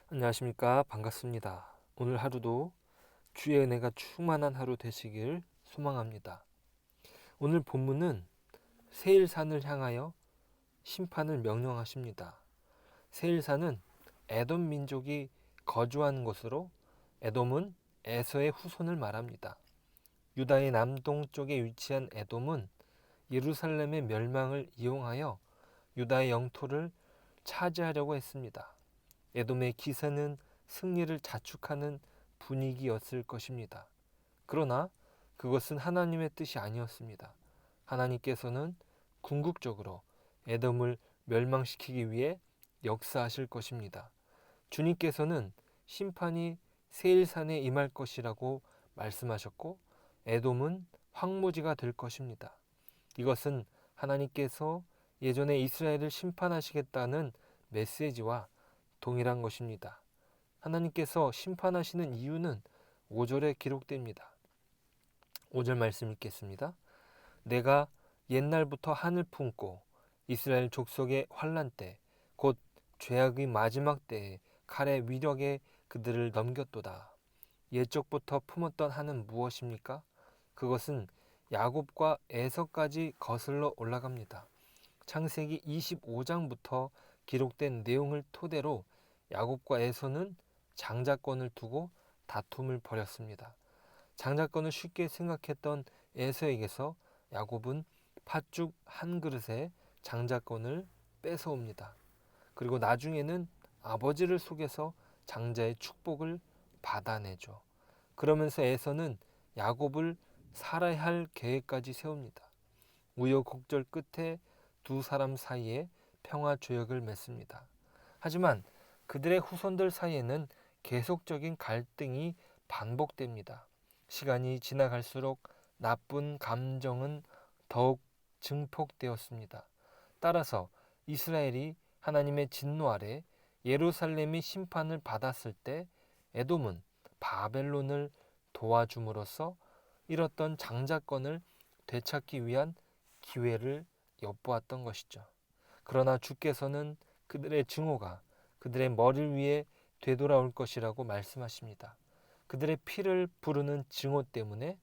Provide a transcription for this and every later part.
안녕하십니까. 반갑습니다. 오늘 하루도 주의 은혜가 충만한 하루 되시길 소망합니다. 오늘 본문은 세일산을 향하여 심판을 명령하십니다. 세일산은 에돔 민족이 거주한 곳으로 에돔은 에서의 후손을 말합니다. 유다의 남동쪽에 위치한 에돔은 예루살렘의 멸망을 이용하여 유다의 영토를 차지하려고 했습니다. 에돔의 기세는 승리를 자축하는 분위기였을 것입니다. 그러나 그것은 하나님의 뜻이 아니었습니다. 하나님께서는 궁극적으로 에돔을 멸망시키기 위해 역사하실 것입니다. 주님께서는 심판이 세일산에 임할 것이라고 말씀하셨고 에돔은 황무지가 될 것입니다. 이것은 하나님께서 예전에 이스라엘을 심판하시겠다는 메시지와 동일한 것입니다. 하나님께서 심판하시는 이유는 5절에 기록됩니다. 5절 말씀 읽겠습니다. 내가 옛날부터 한을 품고 이스라엘 족속의 환난 때 곧 죄악의 마지막 때에 칼의 위력에 그들을 넘겼도다. 옛적부터 품었던 한은 무엇입니까? 그것은 야곱과 에서까지 거슬러 올라갑니다. 창세기 25장부터 기록된 내용을 토대로 야곱과 에서는 장자권을 두고 다툼을 벌였습니다. 장자권을 쉽게 생각했던 에서에게서 야곱은 팥죽 한 그릇에 장자권을 뺏어옵니다. 그리고 나중에는 아버지를 속여서 장자의 축복을 받아내죠. 그러면서 에서는 야곱을 살아야 할 계획까지 세웁니다. 우여곡절 끝에 두 사람 사이에 평화 조약을 맺습니다. 하지만 그들의 후손들 사이에는 계속적인 갈등이 반복됩니다. 시간이 지나갈수록 나쁜 감정은 더욱 증폭되었습니다. 따라서 이스라엘이 하나님의 진노 아래 예루살렘이 심판을 받았을 때 에돔은 바벨론을 도와줌으로써 잃었던 장자권을 되찾기 위한 기회를 엿보았던 것이죠. 그러나 주께서는 그들의 증오가 그들의 머리 위에 되돌아올 것이라고 말씀하십니다. 그들의 피를 부르는 증오 때문에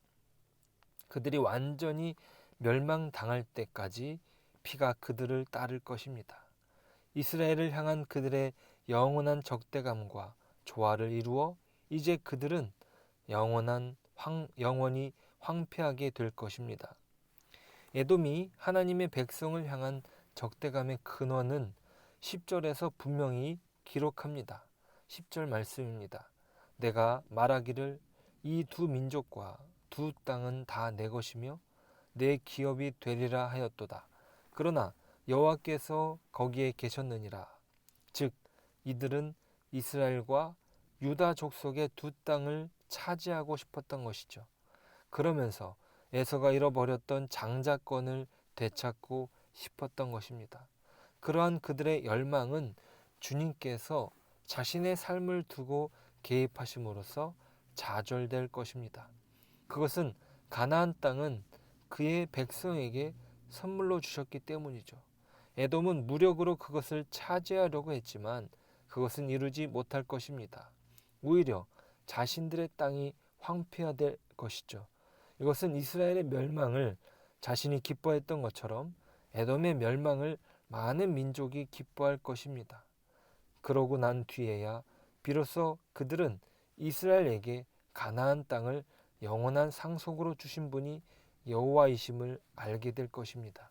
그들이 완전히 멸망당할 때까지 피가 그들을 따를 것입니다. 이스라엘을 향한 그들의 영원한 적대감과 조화를 이루어 이제 그들은 영원히 황폐하게 될 것입니다. 에돔이 하나님의 백성을 향한 적대감의 근원은 10절에서 분명히 기록합니다. 10절 말씀입니다. 내가 말하기를 이 두 민족과 두 땅은 다 내 것이며 내 기업이 되리라 하였도다. 그러나 여호와께서 거기에 계셨느니라. 즉 이들은 이스라엘과 유다 족속의 두 땅을 차지하고 싶었던 것이죠. 그러면서 에서가 잃어버렸던 장자권을 되찾고 싶었던 것입니다. 그러한 그들의 열망은 주님께서 자신의 삶을 두고 개입하심으로써 좌절될 것입니다. 그것은 가나안 땅은 그의 백성에게 선물로 주셨기 때문이죠. 에돔은 무력으로 그것을 차지하려고 했지만 그것은 이루지 못할 것입니다. 오히려 자신들의 땅이 황폐화될 것이죠. 이것은 이스라엘의 멸망을 자신이 기뻐했던 것처럼 에돔의 멸망을 많은 민족이 기뻐할 것입니다. 그러고 난 뒤에야 비로소 그들은 이스라엘에게 가나안 땅을 영원한 상속으로 주신 분이 여호와이심을 알게 될 것입니다.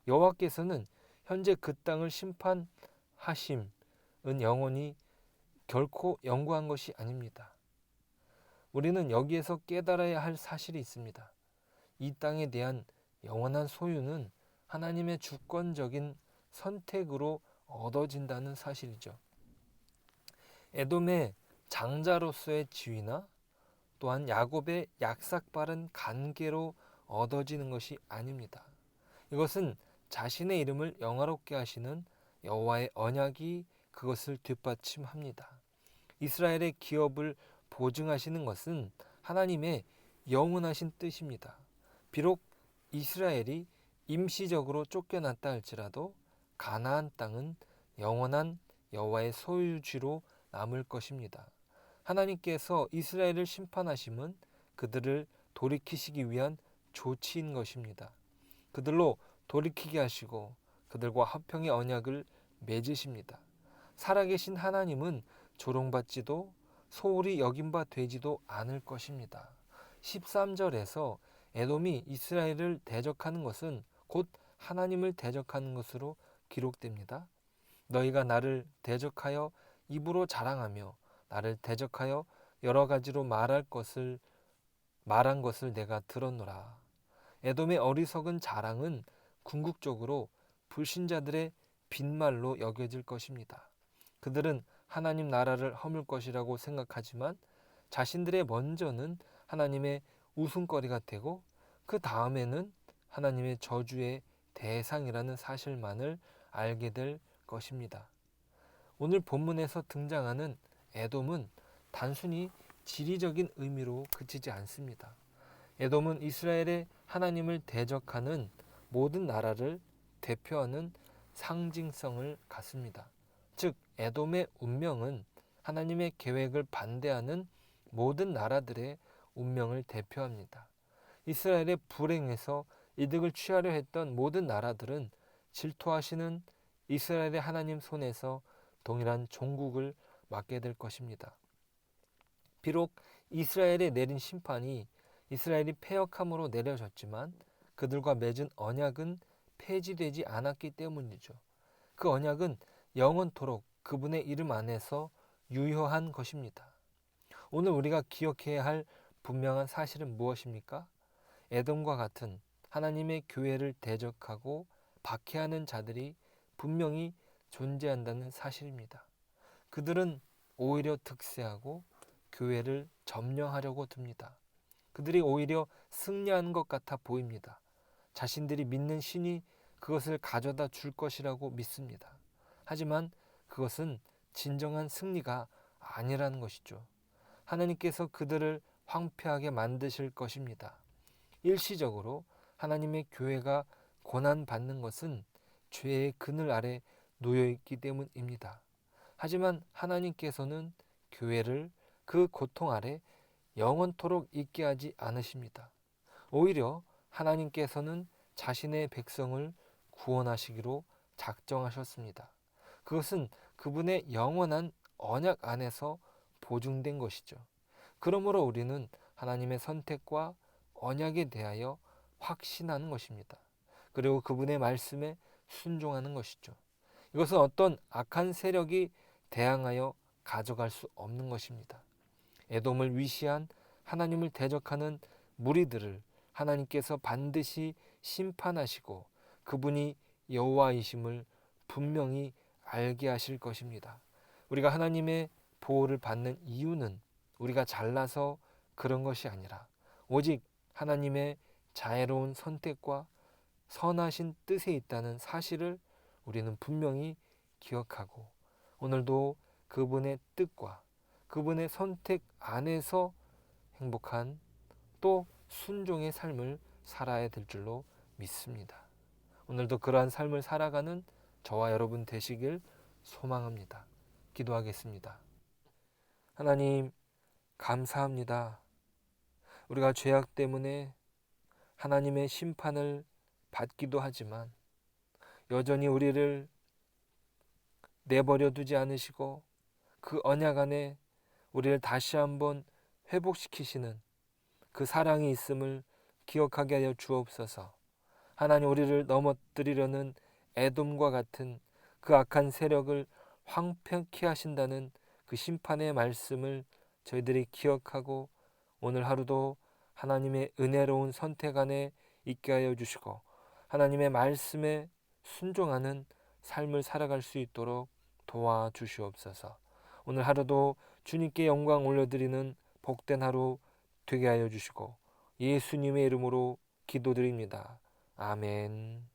여호와께서는 현재 그 땅을 심판하심은 영원히 결코 영구한 것이 아닙니다. 우리는 여기에서 깨달아야 할 사실이 있습니다. 이 땅에 대한 영원한 소유는 하나님의 주권적인 선택으로 얻어진다는 사실이죠. 에돔의 장자로서의 지위나 또한 야곱의 약삭빠른 관계로 얻어지는 것이 아닙니다. 이것은 자신의 이름을 영화롭게 하시는 여호와의 언약이 그것을 뒷받침합니다. 이스라엘의 기업을 보증하시는 것은 하나님의 영원하신 뜻입니다. 비록 이스라엘이 임시적으로 쫓겨났다 할지라도 가나안 땅은 영원한 여호와의 소유지로 남을 것입니다. 하나님께서 이스라엘을 심판하심은 그들을 돌이키시기 위한 조치인 것입니다. 그들로 돌이키게 하시고 그들과 화평의 언약을 맺으십니다. 살아계신 하나님은 조롱받지도 소홀히 여김바 되지도 않을 것입니다. 13절에서 에돔이 이스라엘을 대적하는 것은 곧 하나님을 대적하는 것으로 기록됩니다. 너희가 나를 대적하여 입으로 자랑하며 나를 대적하여 여러 가지로 말한 것을 내가 들었노라. 에돔의 어리석은 자랑은 궁극적으로 불신자들의 빈말로 여겨질 것입니다. 그들은 하나님 나라를 허물 것이라고 생각하지만 자신들의 먼저는 하나님의 웃음거리가 되고 그 다음에는 하나님의 저주의 대상이라는 사실만을 알게 될 것입니다. 오늘 본문에서 등장하는 에돔은 단순히 지리적인 의미로 그치지 않습니다. 에돔은 이스라엘의 하나님을 대적하는 모든 나라를 대표하는 상징성을 갖습니다. 즉 에돔의 운명은 하나님의 계획을 반대하는 모든 나라들의 운명을 대표합니다. 이스라엘의 불행에서 이득을 취하려 했던 모든 나라들은 질투하시는 이스라엘의 하나님 손에서 동일한 종국을 맞게 될 것입니다. 비록 이스라엘에 내린 심판이 이스라엘이 패역함으로 내려졌지만 그들과 맺은 언약은 폐지되지 않았기 때문이죠. 그 언약은 영원토록 그분의 이름 안에서 유효한 것입니다. 오늘 우리가 기억해야 할 분명한 사실은 무엇입니까? 에돔과 같은 하나님의 교회를 대적하고 박해하는 자들이 분명히 존재한다는 사실입니다. 그들은 오히려 득세하고 교회를 점령하려고 듭니다. 그들이 오히려 승리하는 것 같아 보입니다. 자신들이 믿는 신이 그것을 가져다 줄 것이라고 믿습니다. 하지만 그것은 진정한 승리가 아니라는 것이죠. 하나님께서 그들을 황폐하게 만드실 것입니다. 일시적으로 하나님의 교회가 고난받는 것은 죄의 그늘 아래 놓여있기 때문입니다. 하지만 하나님께서는 교회를 그 고통 아래 영원토록 있게 하지 않으십니다. 오히려 하나님께서는 자신의 백성을 구원하시기로 작정하셨습니다. 그것은 그분의 영원한 언약 안에서 보증된 것이죠. 그러므로 우리는 하나님의 선택과 언약에 대하여 확신하는 것입니다. 그리고 그분의 말씀에 순종하는 것이죠. 이것은 어떤 악한 세력이 대항하여 가져갈 수 없는 것입니다. 에돔을 위시한 하나님을 대적하는 무리들을 하나님께서 반드시 심판하시고 그분이 여호와이심을 분명히 알게 하실 것입니다. 우리가 하나님의 보호를 받는 이유는 우리가 잘나서 그런 것이 아니라 오직 하나님의 자애로운 선택과 선하신 뜻에 있다는 사실을 우리는 분명히 기억하고 오늘도 그분의 뜻과 그분의 선택 안에서 행복한 또 순종의 삶을 살아야 될 줄로 믿습니다. 오늘도 그러한 삶을 살아가는 저와 여러분 되시길 소망합니다. 기도하겠습니다. 하나님, 감사합니다. 우리가 죄악 때문에 하나님의 심판을 받기도 하지만 여전히 우리를 내버려 두지 않으시고 그 언약 안에 우리를 다시 한번 회복시키시는 그 사랑이 있음을 기억하게 하여 주옵소서. 하나님, 우리를 넘어뜨리려는 에돔과 같은 그 악한 세력을 황폐케 하신다는 그 심판의 말씀을 저희들이 기억하고 오늘 하루도 하나님의 은혜로운 선택 안에 있게 하여 주시고 하나님의 말씀에 순종하는 삶을 살아갈 수 있도록 도와주시옵소서. 오늘 하루도 주님께 영광 올려드리는 복된 하루 되게 하여 주시고 예수님의 이름으로 기도드립니다. 아멘.